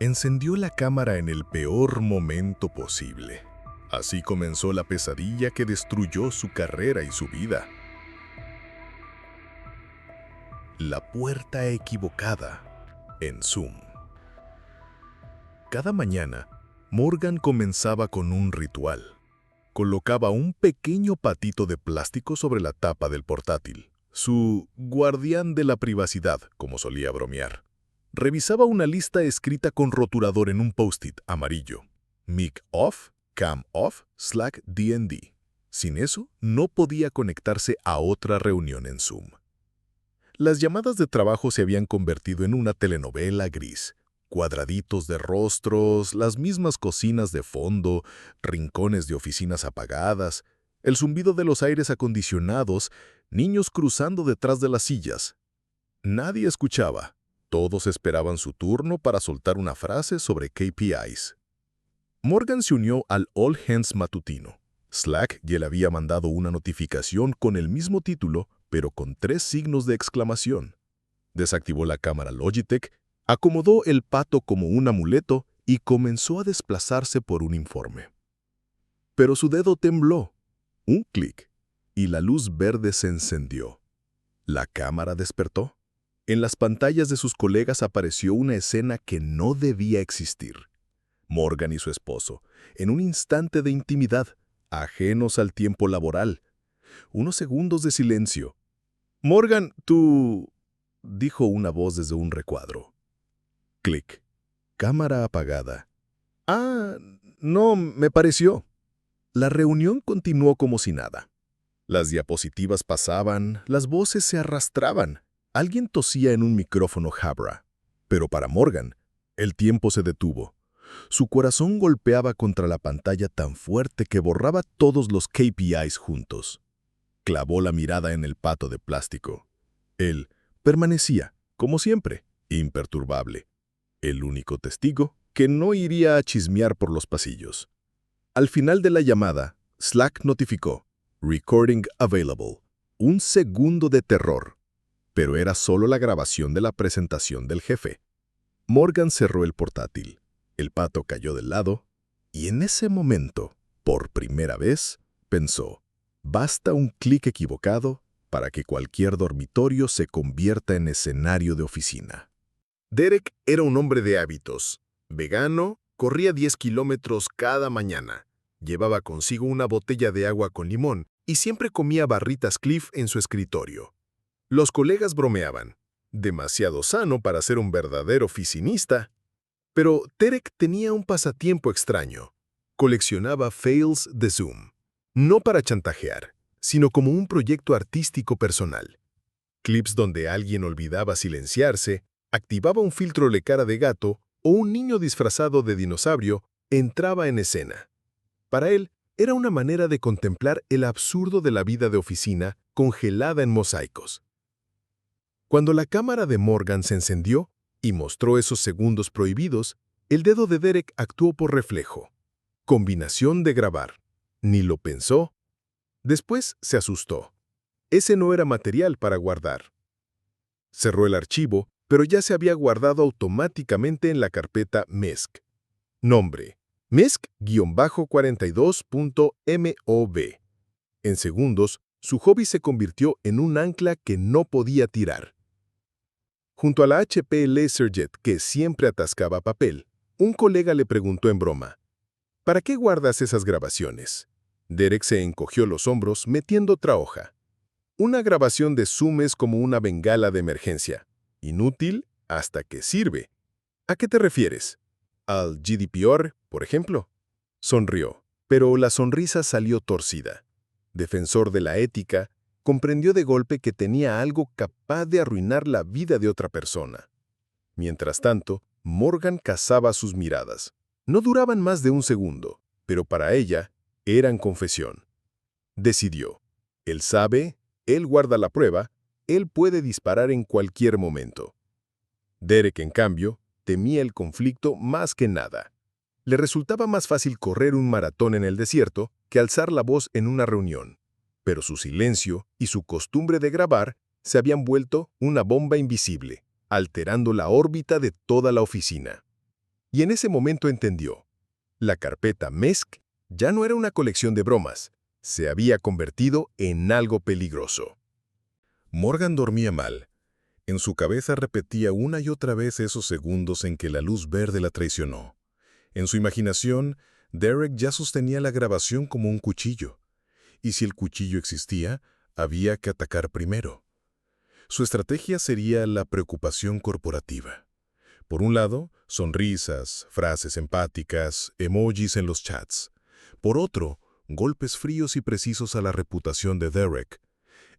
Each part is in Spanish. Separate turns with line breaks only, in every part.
Encendió la cámara en el peor momento posible. Así comenzó la pesadilla que destruyó su carrera y su vida. La puerta equivocada en Zoom. Cada mañana, Morgan comenzaba con un ritual. Colocaba un pequeño patito de plástico sobre la tapa del portátil, su guardián de la privacidad, como solía bromear. Revisaba una lista escrita con rotulador en un post-it amarillo. Mic off, cam off, Slack DND. Sin eso, no podía conectarse a otra reunión en Zoom. Las llamadas de trabajo se habían convertido en una telenovela gris. Cuadraditos de rostros, las mismas cocinas de fondo, rincones de oficinas apagadas, el zumbido de los aires acondicionados, niños cruzando detrás de las sillas. Nadie escuchaba. Todos esperaban su turno para soltar una frase sobre KPIs. Morgan se unió al All Hands matutino. Slack ya le había mandado una notificación con el mismo título, pero con 3 signos de exclamación. Desactivó la cámara Logitech, acomodó el pato como un amuleto y comenzó a desplazarse por un informe. Pero su dedo tembló. Un clic, y la luz verde se encendió. La cámara despertó. En las pantallas de sus colegas apareció una escena que no debía existir. Morgan y su esposo, en un instante de intimidad, ajenos al tiempo laboral. Unos segundos de silencio. «Morgan, tú...», dijo una voz desde un recuadro. Clic. Cámara apagada. «Ah, no, me pareció». La reunión continuó como si nada. Las diapositivas pasaban, las voces se arrastraban. Alguien tosía en un micrófono Jabra. Pero para Morgan, el tiempo se detuvo. Su corazón golpeaba contra la pantalla tan fuerte que borraba todos los KPIs juntos. Clavó la mirada en el pato de plástico. Él permanecía, como siempre, imperturbable. El único testigo que no iría a chismear por los pasillos. Al final de la llamada, Slack notificó: «Recording available». Un segundo de terror. Pero era solo la grabación de la presentación del jefe. Morgan cerró el portátil. El pato cayó del lado, y en ese momento, por primera vez, pensó: basta un clic equivocado para que cualquier dormitorio se convierta en escenario de oficina. Derek era un hombre de hábitos. Vegano, corría 10 kilómetros cada mañana. Llevaba consigo una botella de agua con limón y siempre comía barritas Cliff en su escritorio. Los colegas bromeaban. Demasiado sano para ser un verdadero oficinista. Pero Derek tenía un pasatiempo extraño. Coleccionaba fails de Zoom. No para chantajear, sino como un proyecto artístico personal. Clips donde alguien olvidaba silenciarse, activaba un filtro de cara de gato o un niño disfrazado de dinosaurio entraba en escena. Para él, era una manera de contemplar el absurdo de la vida de oficina congelada en mosaicos. Cuando la cámara de Morgan se encendió y mostró esos segundos prohibidos, el dedo de Derek actuó por reflejo. Combinación de grabar. Ni lo pensó. Después se asustó. Ese no era material para guardar. Cerró el archivo, pero ya se había guardado automáticamente en la carpeta MESC. Nombre: MESC-42.mov. En segundos, su hobby se convirtió en un ancla que no podía tirar. Junto a la HP LaserJet que siempre atascaba papel, un colega le preguntó en broma: «¿Para qué guardas esas grabaciones?». Derek se encogió los hombros metiendo otra hoja. «Una grabación de Zoom es como una bengala de emergencia. Inútil hasta que sirve». «¿A qué te refieres? ¿Al GDPR, por ejemplo?». Sonrió, pero la sonrisa salió torcida. Defensor de la ética, comprendió de golpe que tenía algo capaz de arruinar la vida de otra persona. Mientras tanto, Morgan cazaba sus miradas. No duraban más de un segundo, pero para ella eran confesión. Decidió: él sabe, él guarda la prueba, él puede disparar en cualquier momento. Derek, en cambio, temía el conflicto más que nada. Le resultaba más fácil correr un maratón en el desierto que alzar la voz en una reunión. Pero su silencio y su costumbre de grabar se habían vuelto una bomba invisible, alterando la órbita de toda la oficina.
Y en ese momento entendió. La carpeta MESC ya no era una colección de bromas, se había convertido en algo peligroso.
Morgan dormía mal. En su cabeza repetía una y otra vez esos segundos en que la luz verde la traicionó. En su imaginación, Derek ya sostenía la grabación como un cuchillo. Y si el cuchillo existía, había que atacar primero. Su estrategia sería la preocupación corporativa. Por un lado, sonrisas, frases empáticas, emojis en los chats. Por otro, golpes fríos y precisos a la reputación de Derek.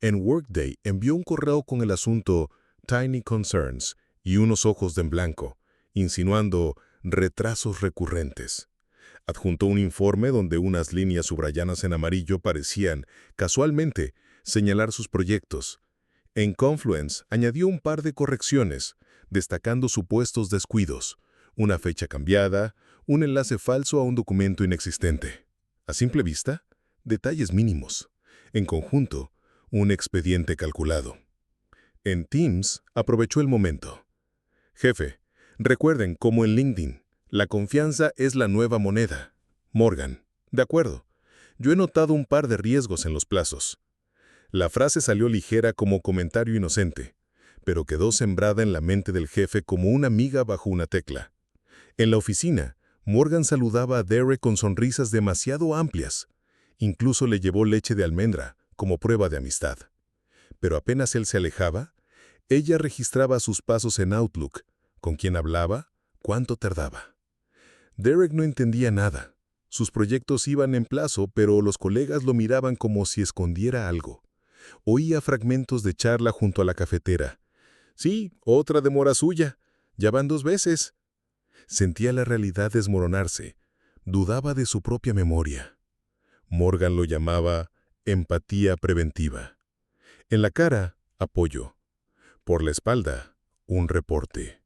En Workday envió un correo con el asunto Tiny Concerns y unos ojos en blanco, insinuando retrasos recurrentes. Adjuntó un informe donde unas líneas subrayadas en amarillo parecían, casualmente, señalar sus proyectos. En Confluence añadió un par de correcciones, destacando supuestos descuidos, una fecha cambiada, un enlace falso a un documento inexistente. A simple vista, detalles mínimos. En conjunto, un expediente calculado. En Teams aprovechó el momento. Jefe, recuerden, como en LinkedIn, la confianza es la nueva moneda. Morgan, de acuerdo. Yo he notado un par de riesgos en los plazos. La frase salió ligera como comentario inocente, pero quedó sembrada en la mente del jefe como una miga bajo una tecla. En la oficina, Morgan saludaba a Derek con sonrisas demasiado amplias. Incluso le llevó leche de almendra, como prueba de amistad. Pero apenas él se alejaba, ella registraba sus pasos en Outlook, con quién hablaba, cuánto tardaba. Derek no entendía nada. Sus proyectos iban en plazo, pero los colegas lo miraban como si escondiera algo. Oía fragmentos de charla junto a la cafetera. Sí, otra demora suya. Ya van 2 veces. Sentía la realidad desmoronarse. Dudaba de su propia memoria. Morgan lo llamaba empatía preventiva. En la cara, apoyo. Por la espalda, un reporte.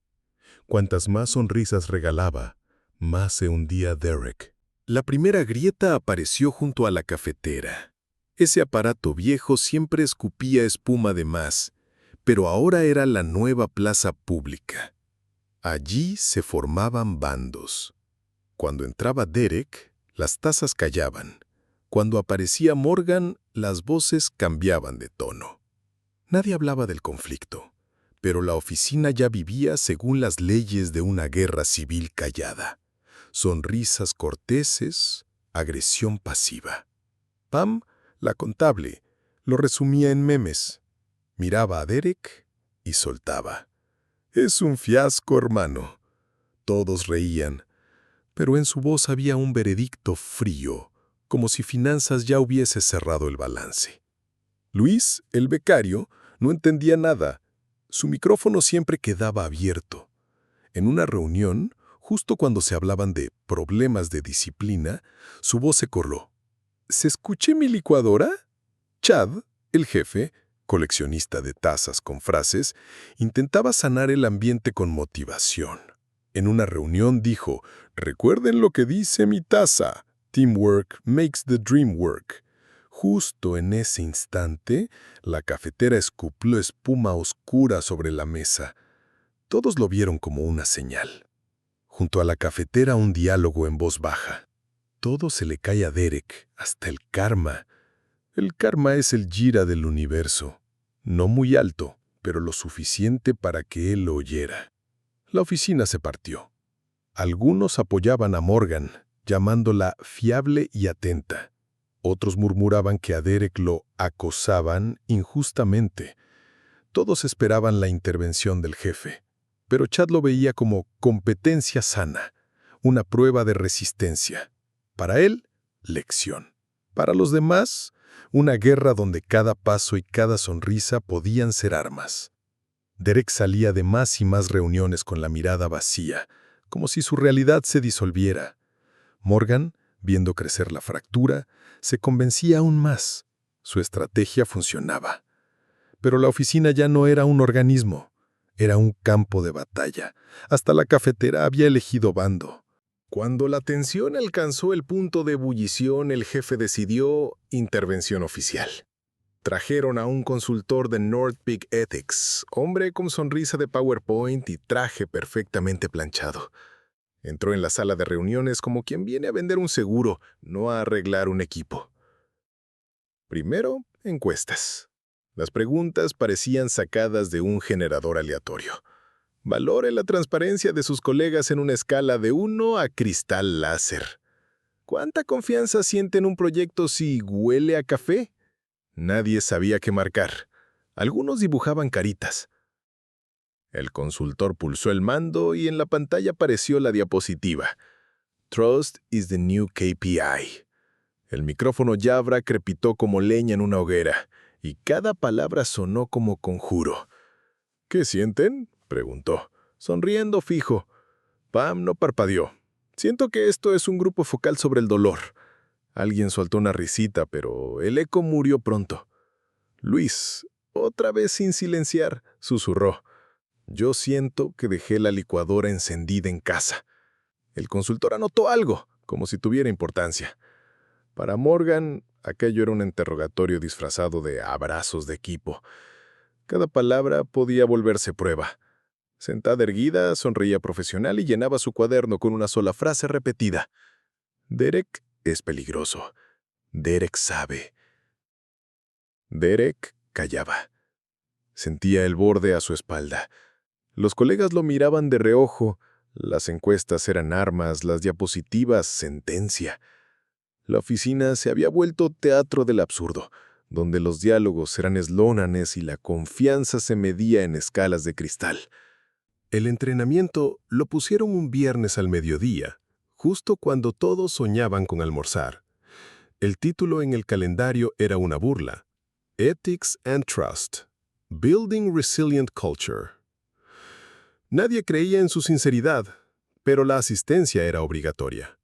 Cuantas más sonrisas regalaba, más se hundía Derek.
La primera grieta apareció junto a la cafetera. Ese aparato viejo siempre escupía espuma de más, pero ahora era la nueva plaza pública. Allí se formaban bandos. Cuando entraba Derek, las tazas callaban. Cuando aparecía Morgan, las voces cambiaban de tono. Nadie hablaba del conflicto, pero la oficina ya vivía según las leyes de una guerra civil callada. Sonrisas corteses, agresión pasiva. Pam, la contable, lo resumía en memes. Miraba a Derek y soltaba. Es un fiasco, hermano. Todos reían, pero en su voz había un veredicto frío, como si finanzas ya hubiese cerrado el balance. Luis, el becario, no entendía nada. Su micrófono siempre quedaba abierto. En una reunión, justo cuando se hablaban de problemas de disciplina, su voz se coló. ¿Se escuché mi licuadora? Chad, el jefe, coleccionista de tazas con frases, intentaba sanar el ambiente con motivación. En una reunión dijo, recuerden lo que dice mi taza, teamwork makes the dream work. Justo en ese instante, la cafetera escupió espuma oscura sobre la mesa. Todos lo vieron como una señal. Junto a la cafetera un diálogo en voz baja. Todo se le cae a Derek, hasta el karma. El karma es el gira del universo. No muy alto, pero lo suficiente para que él lo oyera. La oficina se partió. Algunos apoyaban a Morgan, llamándola fiable y atenta. Otros murmuraban que a Derek lo acosaban injustamente. Todos esperaban la intervención del jefe, pero Chad lo veía como competencia sana, una prueba de resistencia. Para él, lección. Para los demás, una guerra donde cada paso y cada sonrisa podían ser armas. Derek salía de más y más reuniones con la mirada vacía, como si su realidad se disolviera. Morgan, viendo crecer la fractura, se convencía aún más. Su estrategia funcionaba. Pero la oficina ya no era un organismo, era un campo de batalla. Hasta la cafetera había elegido bando. Cuando la tensión alcanzó el punto de ebullición, el jefe decidió intervención oficial. Trajeron a un consultor de North Peak Ethics, hombre con sonrisa de PowerPoint y traje perfectamente planchado.
Entró en la sala de reuniones como quien viene a vender un seguro, no a arreglar un equipo. Primero, encuestas. Las preguntas parecían sacadas de un generador aleatorio. Valore la transparencia de sus colegas en una escala de 1 a cristal láser. ¿Cuánta confianza siente en un proyecto si huele a café? Nadie sabía qué marcar. Algunos dibujaban caritas. El consultor pulsó el mando y en la pantalla apareció la diapositiva. Trust is the new KPI. El micrófono Jabra crepitó como leña en una hoguera, y cada palabra sonó como conjuro. ¿Qué sienten?, preguntó, sonriendo fijo. Pam no parpadeó. Siento que esto es un grupo focal sobre el dolor. Alguien soltó una risita, pero el eco murió pronto. Luis, otra vez sin silenciar, susurró. Yo siento que dejé la licuadora encendida en casa. El consultor anotó algo, como si tuviera importancia. Para Morgan, aquello era un interrogatorio disfrazado de abrazos de equipo. Cada palabra podía volverse prueba. Sentada erguida, sonreía profesional y llenaba su cuaderno con una sola frase repetida. Derek es peligroso. Derek sabe. Derek callaba. Sentía el borde a su espalda. Los colegas lo miraban de reojo. Las encuestas eran armas, las diapositivas sentencia. La oficina se había vuelto teatro del absurdo, donde los diálogos eran eslónanes y la confianza se medía en escalas de cristal. El entrenamiento lo pusieron un viernes al mediodía, justo cuando todos soñaban con almorzar. El título en el calendario era una burla. Ethics and Trust. Building Resilient Culture. Nadie creía en su sinceridad, pero la asistencia era obligatoria.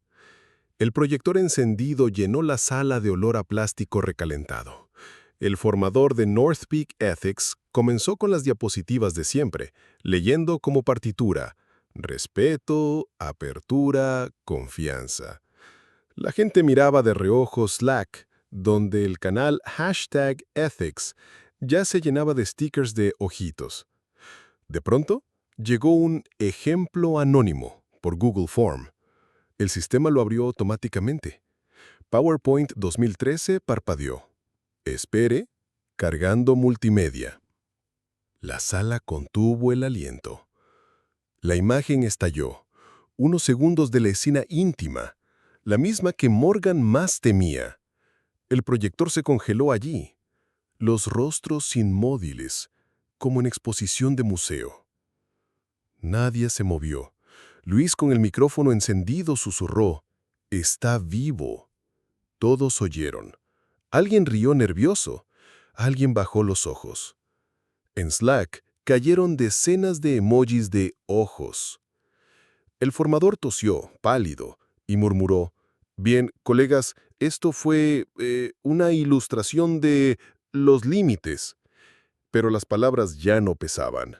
El proyector encendido llenó la sala de olor a plástico recalentado. El formador de North Peak Ethics comenzó con las diapositivas de siempre, leyendo como partitura: respeto, apertura, confianza. La gente miraba de reojo Slack, donde el canal #Ethics ya se llenaba de stickers de ojitos. De pronto, llegó un ejemplo anónimo por Google Form. El sistema lo abrió automáticamente. PowerPoint 2013 parpadeó. Espere, cargando multimedia. La sala contuvo el aliento. La imagen estalló. Unos segundos de la escena íntima, la misma que Morgan más temía. El proyector se congeló allí. Los rostros inmóviles, como en exposición de museo. Nadie se movió. Luis, con el micrófono encendido, susurró: «Está vivo». Todos oyeron. Alguien rió nervioso. Alguien bajó los ojos. En Slack cayeron decenas de emojis de ojos. El formador tosió, pálido, y murmuró: «Bien, colegas, esto fue una ilustración de los límites». Pero las palabras ya no pesaban.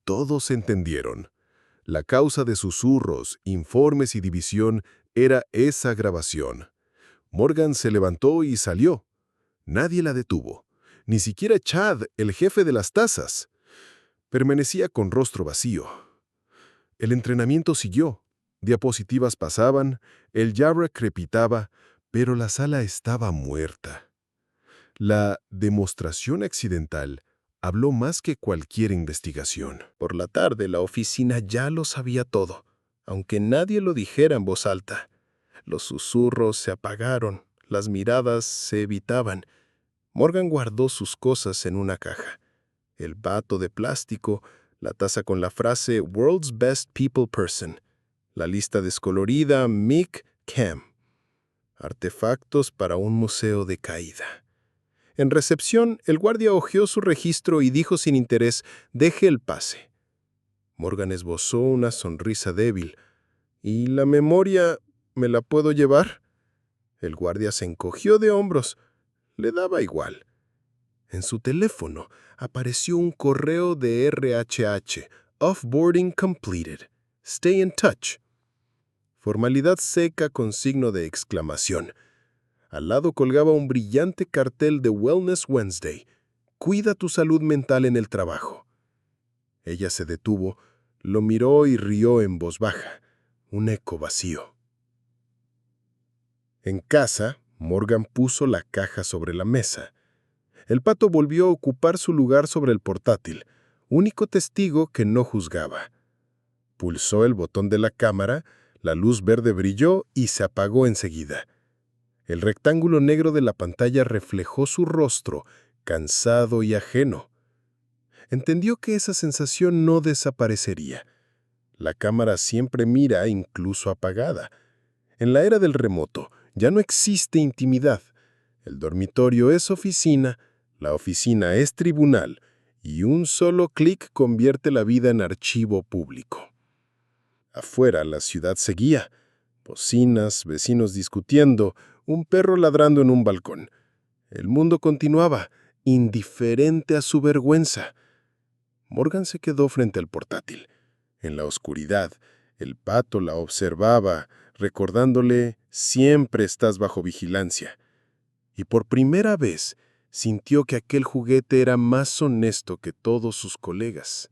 Todos entendieron. La causa de susurros, informes y división era esa grabación. Morgan se levantó y salió. Nadie la detuvo. Ni siquiera Chad, el jefe de las tazas. Permanecía con rostro vacío. El entrenamiento siguió. Diapositivas pasaban, el Jabra crepitaba, pero la sala estaba muerta. La demostración accidental habló más que cualquier investigación. Por la tarde, la oficina ya lo sabía todo, aunque nadie lo dijera en voz alta. Los susurros se apagaron, las miradas se evitaban. Morgan guardó sus cosas en una caja. El vato de plástico, la taza con la frase World's Best People Person, la lista descolorida Mick Cam. Artefactos para un museo de caída. En recepción, el guardia hojeó su registro y dijo sin interés: «Deje el pase». Morgan esbozó una sonrisa débil. «¿Y la memoria me la puedo llevar?». El guardia se encogió de hombros. Le daba igual. En su teléfono apareció un correo de RHH. Offboarding completed. Stay in touch. Formalidad seca con signo de exclamación. Al lado colgaba un brillante cartel de Wellness Wednesday. Cuida tu salud mental en el trabajo. Ella se detuvo, lo miró y rió en voz baja.
un eco vacío. En casa, Morgan puso la caja sobre la mesa. El pato volvió a ocupar su lugar sobre el portátil, único testigo que no juzgaba. Pulsó el botón de la cámara, la luz verde brilló y se apagó enseguida. El rectángulo negro de la pantalla reflejó su rostro, cansado y ajeno. Entendió que esa sensación no desaparecería. La cámara siempre mira, incluso apagada. En la era del remoto, ya no existe intimidad. El dormitorio es oficina, la oficina es tribunal, y un solo clic convierte la vida en archivo público. Afuera, la ciudad seguía. Bocinas, vecinos discutiendo, un perro ladrando en un balcón. El mundo continuaba, indiferente a su vergüenza. Morgan se quedó frente al portátil. En la oscuridad, el pato la observaba, recordándole: siempre estás bajo vigilancia. Y por primera vez sintió que aquel juguete era más honesto que todos sus colegas.